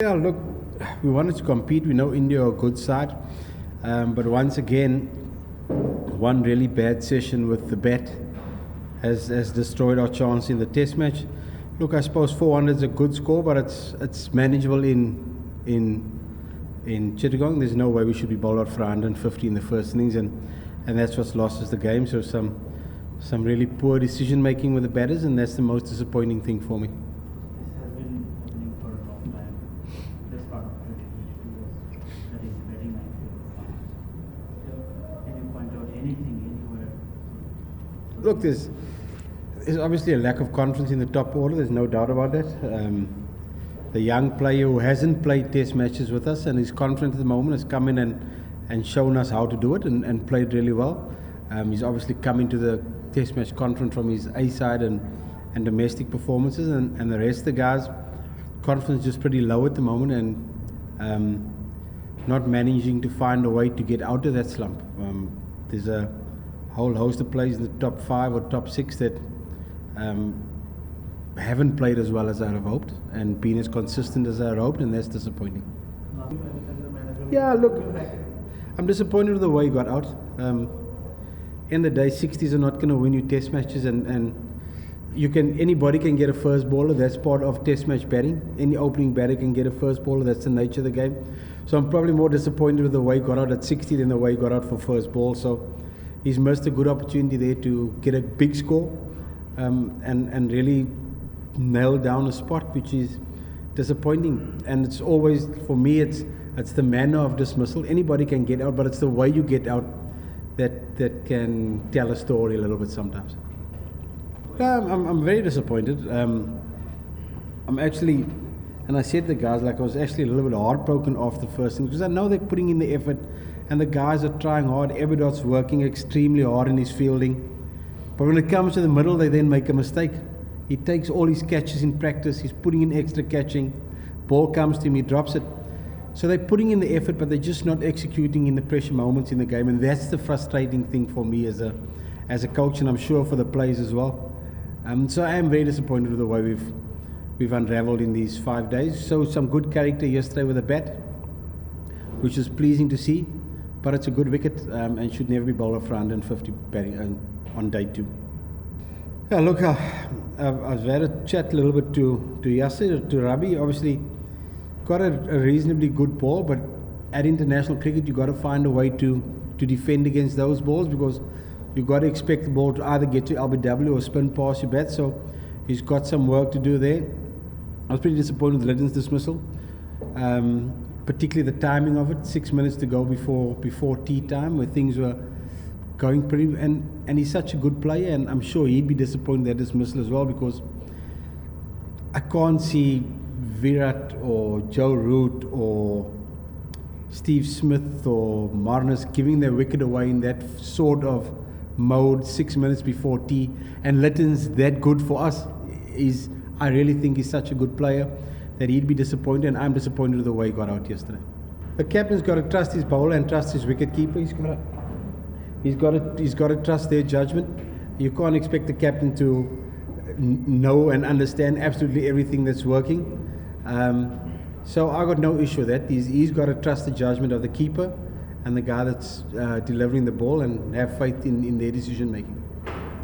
Yeah, look, we wanted to compete. We know India are a good side, but once again, one really bad session with the bat has destroyed our chance in the Test match. Look, I suppose 400 is a good score, but it's manageable in Chittagong. There's no way we should be bowled out for 150 in the first innings, and that's what's lost us the game. So some really poor decision making with the batters, and that's the most disappointing thing for me. This has been happening for a long time. This part of 2022 was that is batting IPL. So can you point out anything anywhere? Look, there's obviously a lack of confidence in the top order. There's no doubt about that. The young player who hasn't played Test matches with us and is confident at the moment has come in and shown us how to do it and played really well. He's obviously come into the Test match confident from his A side and domestic performances, and the rest of the guys' confidence is just pretty low at the moment and not managing to find a way to get out of that slump. There's a whole host of players in the top 5 or top 6 that haven't played as well as I'd have hoped and been as consistent as I had hoped, and that's disappointing. Yeah, look, I'm disappointed with the way he got out. In the day, 60s are not going to win you Test matches, and anybody can get a first bowler. That's part of Test match batting. Any opening batter can get a first bowler. That's the nature of the game. So I'm probably more disappointed with the way he got out at 60 than the way he got out for first ball. So he's missed a good opportunity there to get a big score and really nail down a spot, which is disappointing. And it's always, for me, it's the manner of dismissal. Anybody can get out, but it's the way you get out that can tell a story a little bit sometimes. I'm very disappointed. I'm actually, and I said to the guys, like, I was actually a little bit heartbroken after the first thing, because I know they're putting in the effort and the guys are trying hard. Everdott's working extremely hard in his fielding, but when it comes to the middle, they then make a mistake. He takes all his catches in practice, he's putting in extra catching, ball comes to him, he drops it. So they're putting in the effort, but they're just not executing in the pressure moments in the game, and that's the frustrating thing for me as a coach, and I'm sure for the players as well. So I am very disappointed with the way we've unravelled in these 5 days. So some good character yesterday with a bat, which is pleasing to see, but it's a good wicket and should never be bowled for 150 batting on day 2. Yeah, look, I've had a chat a little bit to Yasser, to Rabi. Obviously got a reasonably good ball, but at international cricket you've got to find a way to defend against those balls, because you've got to expect the ball to either get to LBW or spin past your bat. So he's got some work to do there. I was pretty disappointed with Lytton's dismissal, particularly the timing of it. 6 minutes to go before tea time, where things were going pretty, and he's such a good player, and I'm sure he'd be disappointed at dismissal as well, because I can't see Virat or Joe Root or Steve Smith or Marnus giving their wicket away in that sort of mode 6 minutes before tea. And Lytton's that good for us. I really think he's such a good player that he'd be disappointed, and I'm disappointed with the way he got out yesterday. The captain's got to trust his bowler and trust his wicket keeper. He's got to trust their judgment. You can't expect the captain to know and understand absolutely everything that's working. So I got no issue with that. He's got to trust the judgment of the keeper and the guy that's delivering the ball, and have faith in their decision making.